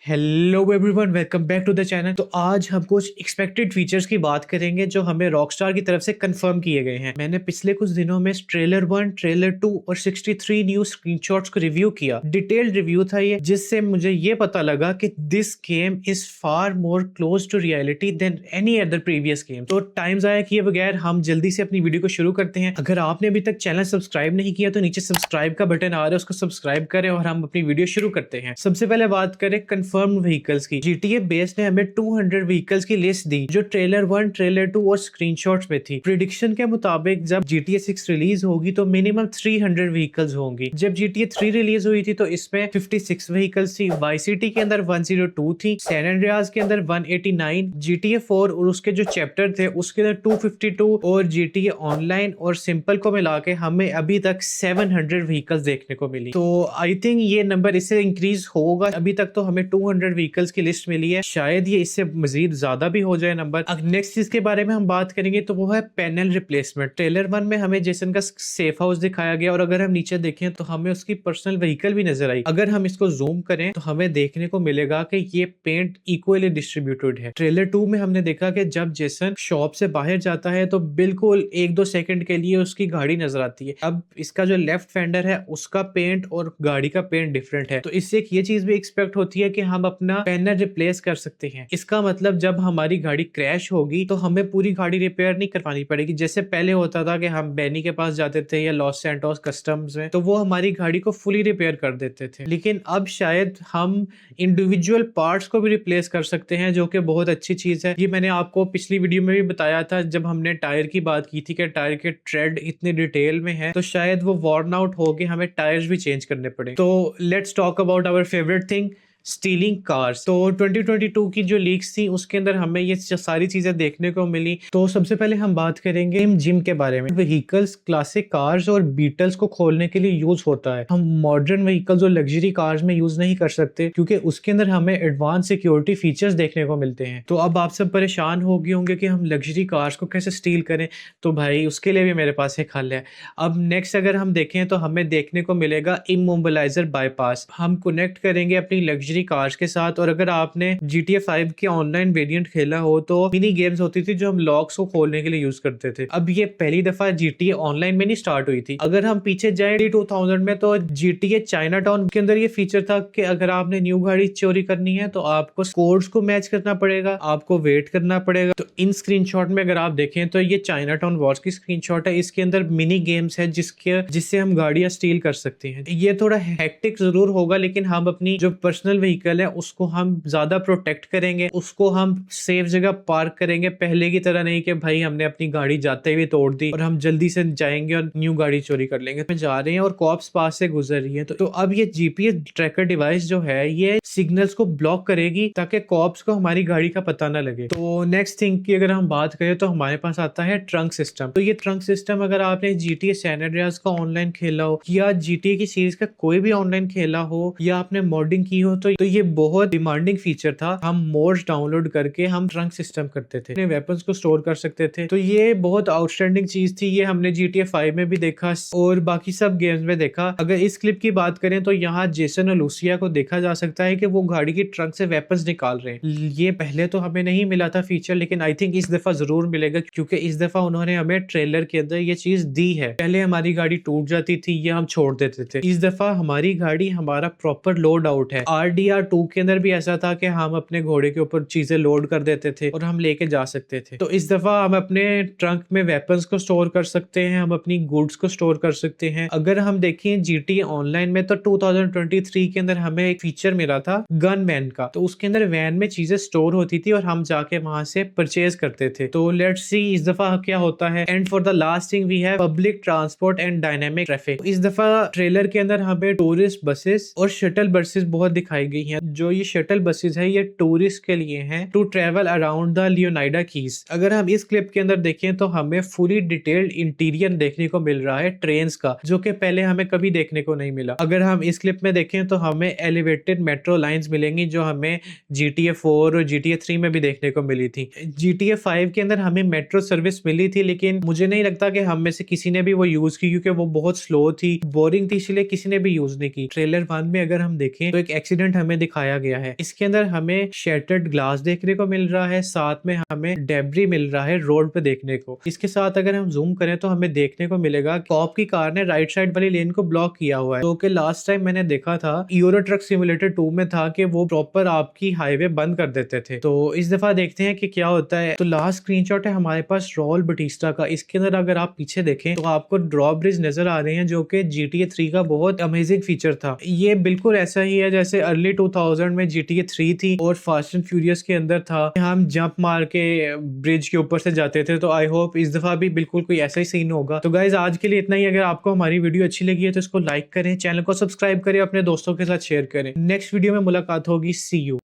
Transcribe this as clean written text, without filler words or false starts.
Hello everyone, welcome back to the channel. तो आज हम कुछ एक्सपेक्टेड फीचर्स की बात करेंगे जो हमें रॉकस्टार की तरफ से कंफर्म किए गए हैं। मैंने पिछले कुछ दिनों में ट्रेलर 1, ट्रेलर 2 और 63 न्यू स्क्रीनशॉट्स को रिव्यू किया। डिटेल्ड रिव्यू था ये, जिससे मुझे ये पता लगा कि this game is far more close to reality than any other previous game. तो टाइम ज़ाया किए बगैर हम जल्दी से अपनी वीडियो को शुरू करते हैं। अगर आपने अभी तक चैनल सब्सक्राइब नहीं किया तो नीचे सब्सक्राइब का बटन आ रहा है, उसको सब्सक्राइब करें और हम अपनी वीडियो शुरू करते हैं। सबसे पहले बात करें कंफर्म व्हीकल्स की। GTA बेस ने हमें 200 व्हीकल्स की लिस्ट दी जो ट्रेलर 1, ट्रेलर 2 और स्क्रीनशॉट्स में थी। प्रिडिक्शन के मुताबिक जब GTA 6 रिलीज होगी तो मिनिमम 300 व्हीकल्स होंगी। जब GTA 3 रिलीज हुई थी तो इसमें 56 व्हीकल्स थी। वाई सिटी के अंदर 102 थी, सैन एंड्रियास के अंदर 189, GTA 4 और उसके जो चैप्टर थे उसके अंदर 252 और GTA ऑनलाइन और सिंपल को मिला के हमें अभी तक 700 व्हीकल्स देखने को मिली। तो आई थिंक ये नंबर इससे इंक्रीज होगा। अभी तक तो हमें 200 व्हीकल्स की लिस्ट मिली है, शायद ये इससे मजीद ज्यादा भी हो जाए नंबर। अब नेक्स्ट चीज के बारे में हम बात करेंगे तो वो है पैनल रिप्लेसमेंट। ट्रेलर 1 में हमें जेसन का सेफ हाउस दिखाया गया और अगर हम नीचे देखें तो हमें उसकी पर्सनल व्हीकल भी नजर आई। अगर हम इसको जूम करें तो हमें देखने को मिलेगा कि ये पेंट इक्वली डिस्ट्रीब्यूटेड है। ट्रेलर 2 में हमने देखा कि जब जेसन शॉप से बाहर जाता है तो बिल्कुल 1-2 सेकंड के लिए उसकी गाड़ी नजर आती है। अब इसका जो लेफ्ट फेंडर है उसका पेंट और गाड़ी का पेंट डिफरेंट है, तो इससे एक ये चीज भी एक्सपेक्ट होती है कि हम अपना पैनल रिप्लेस कर सकते हैं। इसका मतलब जब हमारी गाड़ी क्रैश होगी तो हमें पूरी गाड़ी रिपेयर नहीं करवानी पड़ेगी, जैसे पहले होता था कि हम बैनी के पास जाते थे या लॉस सैंटोस कस्टम्स में, तो वो हमारी गाड़ी को फुली रिपेयर कर देते थे। लेकिन अब शायद हम इंडिविजुअल पार्ट्स को भी रिप्लेस कर सकते हैं, जो कि बहुत अच्छी चीज है। ये मैंने आपको पिछली वीडियो में भी बताया था जब हमने टायर की बात की थी कि टायर के ट्रेड इतने डिटेल में है तो शायद वो वॉर्न आउट हो के हमें टायर्स भी चेंज करने पड़े। तो let's talk about our favourite thing, stealing cars. तो 2022 की जो लीक्स थी उसके अंदर हमें ये सारी चीजें देखने को मिली। तो सबसे पहले हम बात करेंगे जिम के बारे में। व्हीकल्स क्लासिक कार्स और बीटल्स को खोलने के लिए यूज होता है। हम मॉडर्न व्हीकल्स और लग्जरी कार्स में यूज नहीं कर सकते क्योंकि उसके अंदर हमें एडवांस सिक्योरिटी फीचर्स देखने को मिलते हैं। तो अब आप सब परेशान हो गए होंगे कि हम लग्जरी कार्स को कैसे स्टील करें, तो भाई उसके लिए भी मेरे पास एक हल है। अब नेक्स्ट अगर हम देखें तो हमें देखने को मिलेगा इमोबिलाइजर बाईपास। हम कनेक्ट करेंगे अपनी लग्जरी कार्स के साथ। और अगर आपने GTA 5 के ऑनलाइन वेरिएंट खेला हो तो मिनी गेम्स होती थी जो हम लॉक्स को खोलने के लिए यूज करते थे। अब ये पहली दफा GTA ऑनलाइन में नहीं स्टार्ट हुई थी। अगर हम पीछे जाए 2000 में तो GTA चाइना टाउन के अंदर ये फीचर था कि अगर आपने न्यू गाड़ी चोरी करनी है तो आपको कोड्स को मैच करना पड़ेगा, आपको वेट करना पड़ेगा। तो इन स्क्रीनशॉट में अगर आप देखें तो ये चाइना टाउन वॉर्स की स्क्रीनशॉट है। इसके अंदर मिनी गेम्स है जिससे हम गाड़ियां स्टील कर सकते हैं। ये थोड़ा हेक्टिक जरूर होगा लेकिन हम अपनी जो पर्सनल व्हीकल है उसको हम ज्यादा प्रोटेक्ट करेंगे, उसको हम सेफ जगह पार्क करेंगे। पहले की तरह नहीं कि भाई हमने अपनी गाड़ी जाते हुए तोड़ दी और हम जल्दी से जाएंगे और न्यू गाड़ी चोरी कर लेंगे। हम जा रहे हैं और कॉप्स पास से गुजर रही है तो अब ये GPS ट्रैकर डिवाइस जो है ये सिग्नल्स को ब्लॉक करेगी ताकि कॉप्स को हमारी गाड़ी का पता ना लगे। तो नेक्स्ट थिंग की अगर हम बात करें तो हमारे पास आता है ट्रंक सिस्टम। तो ये ट्रंक सिस्टम अगर आपने GTA सैन एंड्रियास का ऑनलाइन खेला हो या GTA की सीरीज का कोई भी ऑनलाइन खेला हो या आपने मॉडिंग की हो तो ये बहुत डिमांडिंग फीचर था। हम मोड्स डाउनलोड करके हम ट्रंक सिस्टम करते थे, अपने वेपन्स को स्टोर कर सकते थे। तो ये बहुत आउटस्टैंडिंग चीज थी। ये हमने GTA 5 में भी देखा और बाकी सब गेम्स में देखा। अगर इस क्लिप की बात करें तो यहाँ जेसन और लूसिया को देखा जा सकता है कि वो गाड़ी की ट्रंक से वेपन्स निकाल रहे हैं। ये पहले तो हमें नहीं मिला था फीचर, लेकिन आई थिंक इस दफा जरूर मिलेगा क्योंकि इस दफा उन्होंने हमें ट्रेलर के अंदर ये चीज दी है। पहले हमारी गाड़ी टूट जाती थी या हम छोड़ देते थे, इस दफा हमारी गाड़ी हमारा प्रॉपर लोड आउट है। RDR2 के अंदर भी ऐसा था कि हम अपने घोड़े के ऊपर चीजें लोड कर देते थे और हम लेके जा सकते थे। तो इस दफा हम अपने ट्रंक में वेपन्स को स्टोर कर सकते हैं, हम अपनी गुड्स को स्टोर कर सकते हैं। अगर हम देखें GTA ऑनलाइन में तो 2023 के अंदर हमें एक फीचर मिला था गन वैन का। तो उसके अंदर वैन में चीजें स्टोर होती थी और हम जाके वहां से परचेज करते थे। तो लेट्स सी इस दफा क्या होता है। And for the last thing we have public transport and dynamic traffic. इस दफा ट्रेलर के अंदर हमें टूरिस्ट बसेस और शटल बसेस बहुत दिखाई गई हैं। जो ये शटल बसेस है ये टूरिस्ट के लिए हैं to travel around the Leonida Keys. अगर हम इस क्लिप के अंदर देखें तो हमें फुली डिटेल्ड इंटीरियर देखने को मिल रहा है ट्रेन्स का, जो कि पहले हमें कभी देखने को नहीं मिला। अगर हम इस क्लिप में देखें तो हमें एलिवेटेड मेट्रो लाइंस मिलेंगी जो हमें GTA 4 और GTA 3 में भी देखने को मिली थी। GTA 5 के अंदर हमें मेट्रो सर्विस मिली थी लेकिन मुझे नहीं लगता कि हम में से किसी ने भी वो यूज की क्योंकि वो बहुत स्लो थी, बोरिंग थी, इसलिए किसी ने भी यूज नहीं की। ट्रेलर 1 में अगर हम देखें तो एक एक्सीडेंट हमें दिखाया गया है। इसके अंदर हमें शैटर्ड ग्लास देखने को मिल रहा है, साथ में हमें डेब्री मिल रहा है रोड पे देखने को। इसके साथ अगर हम जूम करें तो हमें देखने को मिलेगा कॉप की कार ने राइट साइड वाली लेन को ब्लॉक किया हुआ है, जो कि लास्ट टाइम मैंने देखा था यूरो ट्रक सिमुलेटर 2 में था कि वो प्रॉपर आपकी हाईवे बंद कर देते थे। तो इस दफा देखते हैं कि क्या होता है। तो लास्ट स्क्रीनशॉट है हमारे पास रॉल बटिस्टा का। इसके अंदर अगर आप पीछे देखें तो आपको ड्रॉ ब्रिज नजर आ रहे हैं, जो कि GTA 3 का बहुत अमेजिंग फीचर था। ये बिल्कुल ऐसा ही है जैसे अर्ली 2000 में GTA 3 थी और फास्ट एंड फ्यूरियस के अंदर था, हम जंप मार के ब्रिज के ऊपर से जाते थे। तो आई होप इस दफा भी बिल्कुल कोई ऐसा ही सीन होगा। तो गाइज आज के लिए इतना ही। अगर आपको हमारी वीडियो अच्छी लगी है तो इसको लाइक करें, चैनल को सब्सक्राइब करें, अपने दोस्तों के साथ शेयर करें। नेक्स्ट वीडियो में मुलाकात होगी। सी यू।